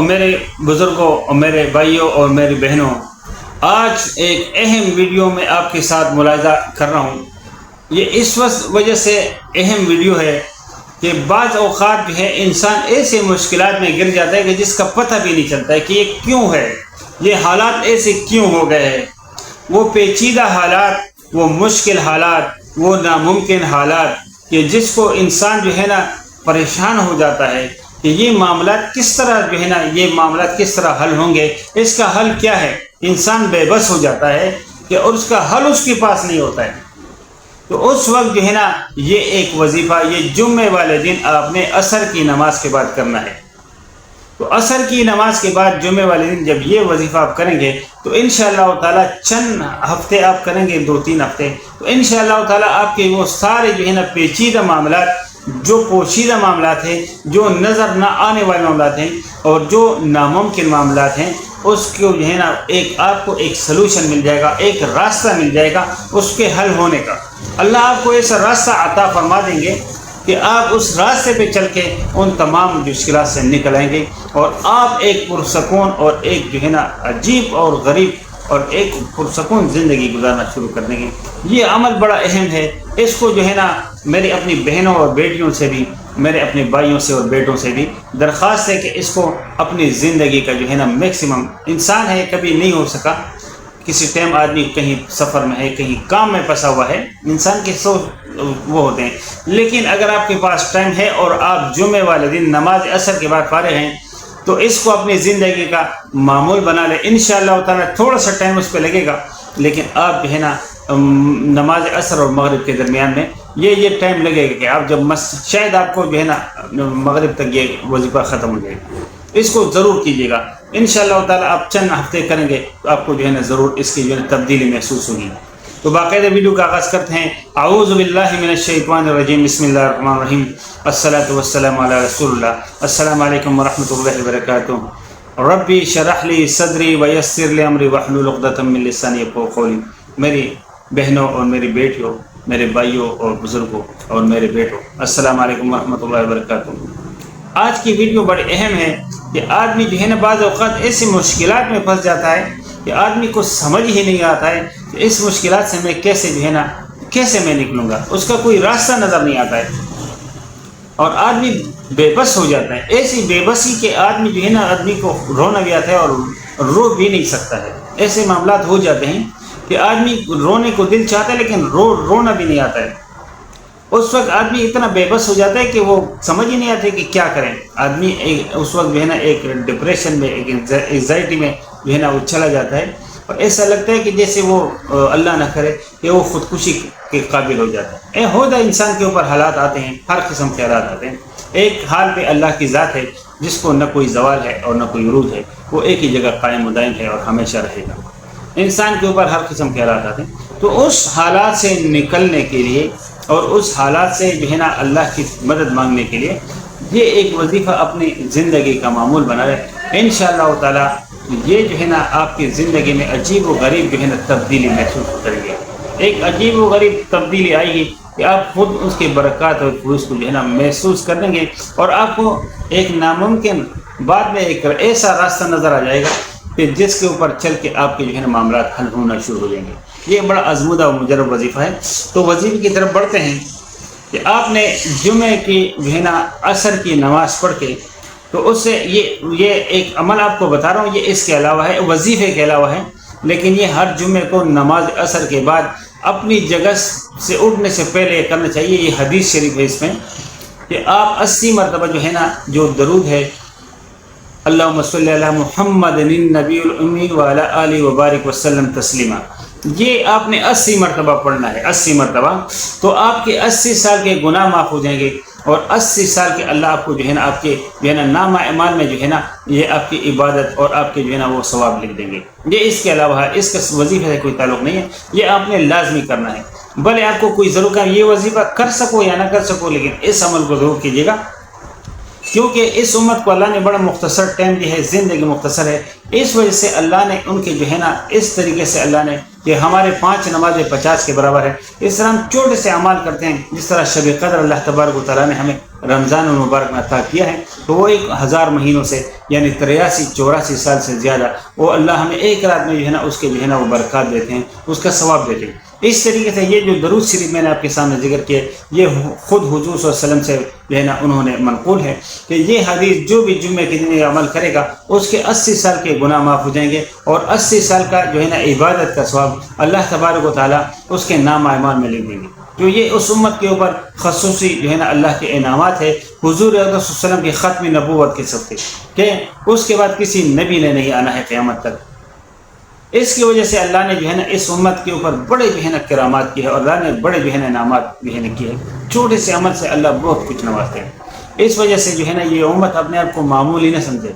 اور میرے بزرگوں اور میرے بھائیوں اور میری بہنوں، آج ایک اہم ویڈیو میں آپ کے ساتھ ملاحظہ کر رہا ہوں۔ یہ اس وجہ سے اہم ویڈیو ہے کہ بعض اوقات جو ہے انسان ایسے مشکلات میں گر جاتا ہے کہ جس کا پتہ بھی نہیں چلتا ہے کہ یہ کیوں ہے، یہ حالات ایسے کیوں ہو گئے ہیں۔ وہ پیچیدہ حالات، وہ مشکل حالات، وہ ناممکن حالات کہ جس کو انسان جو ہے نا پریشان ہو جاتا ہے کہ یہ معاملات کس طرح جو ہے نا، یہ معاملات کس طرح حل ہوں گے، اس کا حل کیا ہے۔ انسان بے بس ہو جاتا ہے کہ اور اس کا حل اس کے پاس نہیں ہوتا ہے۔ تو اس وقت جو ہے نا یہ ایک وظیفہ، یہ جمعے والے دن آپ نے عصر کی نماز کے بعد کرنا ہے۔ تو عصر کی نماز کے بعد جمعے والے دن جب یہ وظیفہ آپ کریں گے تو انشاءاللہ تعالیٰ چند ہفتے آپ کریں گے، 2-3 ہفتے، تو انشاءاللہ تعالیٰ آپ کے وہ سارے جو ہے نا پیچیدہ معاملات، جو پوشیدہ معاملات ہیں، جو نظر نہ آنے والے معاملات ہیں اور جو ناممکن معاملات ہیں، اس کو جو ہے نا آپ کو ایک سلوشن مل جائے گا، ایک راستہ مل جائے گا اس کے حل ہونے کا۔ اللہ آپ کو ایسا راستہ عطا فرما دیں گے کہ آپ اس راستے پہ چل کے ان تمام مشکلات سے نکل آئیں گے اور آپ ایک پرسکون اور ایک جو ہے نا عجیب اور غریب اور ایک پرسکون زندگی گزارنا شروع کر دیں گے۔ یہ عمل بڑا اہم ہے، اس کو جو ہے نا میری اپنی بہنوں اور بیٹیوں سے بھی، میرے اپنے بھائیوں سے اور بیٹوں سے بھی درخواست ہے کہ اس کو اپنی زندگی کا جو ہے نا میکسیمم، انسان ہے کبھی نہیں ہو سکا، کسی ٹائم آدمی کہیں سفر میں ہے، کہیں کام میں پھنسا ہوا ہے، انسان کے وہ ہوتے ہیں، لیکن اگر آپ کے پاس ٹائم ہے اور آپ جمعے والے دن نماز عصر کے بعد فارغ ہیں تو اس کو اپنی زندگی کا معمول بنا لیں۔ انشاءاللہ تعالیٰ تھوڑا سا ٹائم اس پہ لگے گا، لیکن آپ جو ہے نا نماز عصر اور مغرب کے درمیان میں یہ ٹائم لگے گا کہ آپ جب شاید آپ کو جو ہے نا مغرب تک یہ وظیفہ ختم ہو جائے گا۔ اس کو ضرور کیجیے گا، انشاءاللہ تعالیٰ آپ چند ہفتے کریں گے تو آپ کو جو ہے نا ضرور اس کی جو ہے تبدیلی محسوس ہوگی۔ تو باقاعدہ ویڈیو کا آغاز کرتے ہیں۔ اعوذ باللہ من الشیطان الرجیم، بسم اللہ الرحمن الرحیم، الصلاۃ والسلام علی رسول اللہ۔ السلام علیکم ورحمۃ اللہ وبرکاتہ۔ ربی اشرح لی صدری ویسر لی امری واحلل عقدۃ من لسانی یفقہوا قولی۔ میری بہنوں اور میری بیٹیوں، میرے بھائیوں اور بزرگوں اور میرے بیٹوں، السلام علیکم ورحمۃ اللہ وبرکاتہ۔ آج کی ویڈیو بڑی اہم ہے کہ آدمی جو ہے نا بعض اوقات ایسی مشکلات میں پھنس جاتا ہے کہ آدمی کو سمجھ ہی نہیں آتا ہے کہ اس مشکلات سے میں کیسے جو ہے نا کیسے میں نکلوں گا، اس کا کوئی راستہ نظر نہیں آتا ہے اور آدمی بے بس ہو جاتا ہے۔ ایسی بے بسی کہ آدمی جو ہے نا آدمی کو رونا بھی آتا ہے اور رو بھی نہیں سکتا ہے۔ ایسے معاملات ہو جاتے ہیں کہ آدمی رونے کو دل چاہتا ہے لیکن رونا بھی نہیں آتا ہے۔ اس وقت آدمی اتنا بے بس ہو جاتا ہے کہ وہ سمجھ ہی نہیں آتے کہ کیا کریں۔ آدمی اس وقت جو ہے نا ایک ڈپریشن میں، ایک انزائٹی میں جو ہے نا وہ چلا جاتا ہے اور ایسا لگتا ہے کہ جیسے وہ اللہ نہ کرے کہ وہ خودکشی کے قابل ہو جاتا ہے۔ ہوتا انسان کے اوپر حالات آتے ہیں، ہر قسم کے حالات آتے ہیں۔ ایک حال پہ اللہ کی ذات ہے جس کو نہ کوئی زوال ہے اور نہ کوئی عروج ہے، وہ ایک ہی جگہ قائم و دائم ہے اور ہمیشہ رہے گا۔ انسان کے اوپر ہر قسم کے حالات آتے ہیں، تو اس حالات سے نکلنے کے لیے اور اس حالات سے جو ہے نا اللہ کی مدد مانگنے کے لیے یہ ایک وظیفہ اپنی زندگی کا معمول بنا رہے۔ انشاءاللہ تعالیٰ یہ جو ہے نا آپ کی زندگی میں عجیب و غریب جو ہے نا تبدیلی محسوس کریں گے۔ ایک عجیب و غریب تبدیلی آئے گی کہ آپ خود اس کی برکات اور فیض کو جو ہے نا محسوس کر لیں گے اور آپ کو ایک ناممکن بعد میں ایک ایسا راستہ نظر آ جائے گا کہ جس کے اوپر چل کے آپ کے جو ہے نا معاملات حل ہونا شروع ہو جائیں گے۔ یہ بڑا آزمودہ اور مجرب وظیفہ ہے۔ تو وظیفے کی طرف بڑھتے ہیں کہ آپ نے جمعے کی جو ہے نا عصر کی نماز پڑھ کے تو اس سے یہ ایک عمل آپ کو بتا رہا ہوں، یہ اس کے علاوہ ہے، وظیفے کے علاوہ ہے، لیکن یہ ہر جمعے کو نماز عصر کے بعد اپنی جگہ سے اٹھنے سے پہلے یہ کرنا چاہیے۔ یہ حدیث شریف ہے اس میں کہ آپ 80 مرتبہ جو ہے نا جو درود ہے اللہم صلی علی محمد النبی الامی وعلی آلہ وبارک وسلم تسلیما، یہ آپ نے 80 مرتبہ پڑھنا ہے، 80 مرتبہ، تو آپ کے 80 سال کے گناہ معاف ہو جائیں گے اور 80 سال کے اللہ آپ کو جو ہے نا آپ کے جو ہے نا نامہ اعمال میں جو ہے نا یہ آپ کی عبادت اور آپ کے جو ہے نا وہ ثواب لکھ دیں گے۔ یہ اس کے علاوہ ہے، اس کا وظیفے سے کوئی تعلق نہیں ہے، یہ آپ نے لازمی کرنا ہے۔ بھلے آپ کو کوئی ضرورت ہے یہ وظیفہ کر سکو یا نہ کر سکو، لیکن اس عمل کو ضرور کیجیے گا، کیونکہ اس امت کو اللہ نے بڑا مختصر ٹائم دی ہے، زندگی مختصر ہے، اس وجہ سے اللہ نے ان کے جو ہے نا اس طریقے سے اللہ نے کہ ہمارے 5 نمازیں 50 کے برابر ہے. اس طرح ہم چھوٹے سے اعمال کرتے ہیں. جس طرح شب قدر اللہ تبارک و تعالیٰ نے ہمیں رمضان المبارک میں عطا کیا ہے، تو وہ 1000 مہینوں سے یعنی 83-84 سال سے زیادہ وہ اللہ ہمیں ایک رات میں جو ہے نا اس کے جو ہے نا وہ برکات دیتے ہیں، اس کا ثواب دیتے ہیں. اس طریقے سے یہ جو درود شریف میں نے آپ کے سامنے ذکر کیا، یہ خود حضور صلی اللہ علیہ وسلم سے جو ہے نا انہوں نے منقول ہے کہ یہ حدیث جو بھی جمعے کے دن عمل کرے گا اس کے 80 سال کے گناہ معاف ہو جائیں گے، اور 80 سال کا جو ہے نا عبادت کا ثواب اللہ تبارک و تعالیٰ اس کے نام اعمال میں لکھ دیں گے. تو یہ اس امت کے اوپر خصوصی جو ہے نا اللہ کے انعامات ہے حضور صلی اللہ علیہ وسلم کی ختم نبوت کے سب کہ اس کے بعد کسی نبی نے نہیں آنا ہے قیامت تک. اس کی وجہ سے اللہ نے جو ہے نا اس امت کے اوپر بڑے جو ہے نا کرامات کی ہے، اور اللہ نے بڑے جو ہے نا انعامات جو ہے نا کیے. چھوٹے سے عمل سے اللہ بہت کچھ نوازتے ہیں. اس وجہ سے جو ہے نا یہ امت اپنے آپ کو معمولی نہ سمجھے.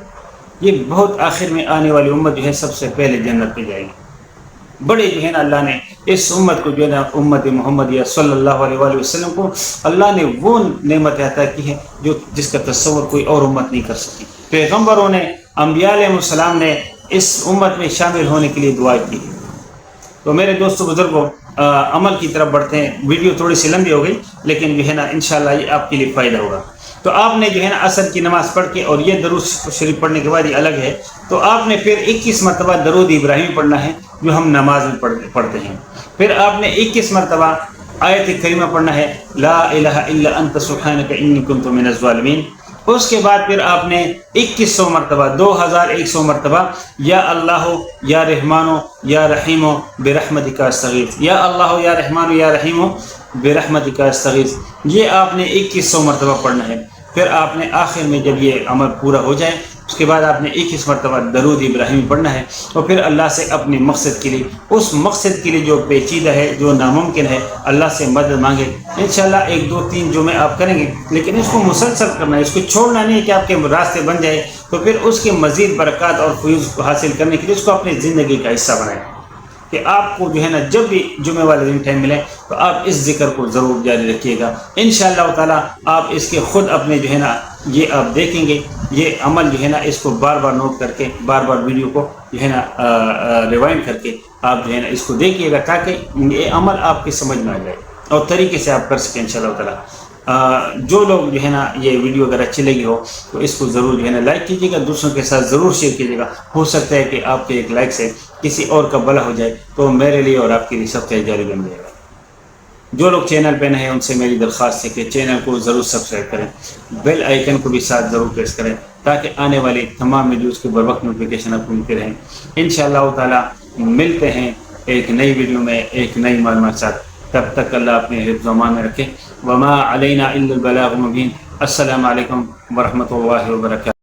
یہ بہت آخر میں آنے والی امت جو ہے سب سے پہلے جنت پہ جائے گی. بڑے جو ہے نا اللہ نے اس امت کو جو ہے نا امت محمدیہ صلی اللہ علیہ وآلہ وسلم کو اللہ نے وہ نعمت عطا کی ہے جس کا تصور کوئی اور امت نہیں کر سکی. پیغمبروں نے، انبیاء علیہ السلام نے اس امت میں شامل ہونے کے لیے دعا کی. تو میرے دوستو بزرگوں، عمل کی طرف بڑھتے ہیں. ویڈیو تھوڑی سی لمبی ہو گئی لیکن جو ہے نا انشاءاللہ یہ آپ کے لیے فائدہ ہوگا. تو آپ نے جو ہے نا عصر کی نماز پڑھ کے، اور یہ درود شریف پڑھنے کے بعد یہ الگ ہے، تو آپ نے پھر 21 مرتبہ درود ابراہیمی پڑھنا ہے جو ہم نماز میں پڑھتے ہیں. پھر آپ نے 21 مرتبہ آیت کریمہ پڑھنا ہے، لا الہ الا انت سبحانک انی کنت من الظالمین. اس کے بعد پھر آپ نے 2100 مرتبہ 2100 مرتبہ یا اللہ یا رحمانو یا رحیمو برحمتک استغیث، یا اللہ یا رحمانو یا رحیمو برحمتک استغیث، یہ آپ نے 2100 مرتبہ پڑھنا ہے. پھر آپ نے آخر میں جب یہ عمل پورا ہو جائے اس کے بعد آپ نے 21 مرتبہ درود ابراہیمی پڑھنا ہے، اور پھر اللہ سے اپنے مقصد کے لیے، اس مقصد کے لیے جو پیچیدہ ہے، جو ناممکن ہے، اللہ سے مدد مانگے. انشاءاللہ 1 2 3 جمعے آپ کریں گے، لیکن اس کو مسلسل کرنا ہے، اس کو چھوڑنا نہیں ہے کہ آپ کے راستے بن جائے. تو پھر اس کے مزید برکات اور فیوز حاصل کرنے کے لیے اس کو اپنی زندگی کا حصہ بنائیں کہ آپ کو جو ہے نا جب بھی جمعے والے دن ٹائم ملے تو آپ اس ذکر کو ضرور جاری رکھیے گا. انشاءاللہ تعالیٰ آپ اس کے خود اپنے جو ہے نا یہ آپ دیکھیں گے، یہ عمل جو ہے نا اس کو بار بار نوٹ کر کے، بار بار ویڈیو کو جو ہے نا ریوائنڈ کر کے آپ جو ہے نا اس کو دیکھیے گا، تاکہ یہ عمل آپ کی سمجھ میں آ جائے اور طریقے سے آپ کر سکیں انشاءاللہ تعالیٰ. جو لوگ جو ہے نا یہ ویڈیو اگر اچھی لگی ہو تو اس کو ضرور جو ہے نا لائک کیجیے گا، دوسروں کے ساتھ ضرور شیئر کیجیے گا. ہو سکتا ہے کہ آپ کے ایک لائک سے کسی اور کا بھلا ہو جائے تو میرے لیے اور آپ کے لیے سب سے جاری بن جائے گا. جو لوگ چینل پہ نئے ہیں ان سے میری درخواست ہے کہ چینل کو ضرور سبسکرائب کریں، بیل آئیکن کو بھی ساتھ ضرور پریس کریں تاکہ آنے والی تمام ویڈیوز کے بر وقت نوٹیفیکیشن آپ کو ملتے رہیں. انشاءاللہ تعالیٰ ملتے ہیں ایک نئی ویڈیو میں ایک نئی معلومات ساتھ. تب تک اللہ اپنے حفظ و امان میں رکھے. وما علینا الا البلاغ المبین. السلام علیکم ورحمۃ اللہ وبرکاتہ.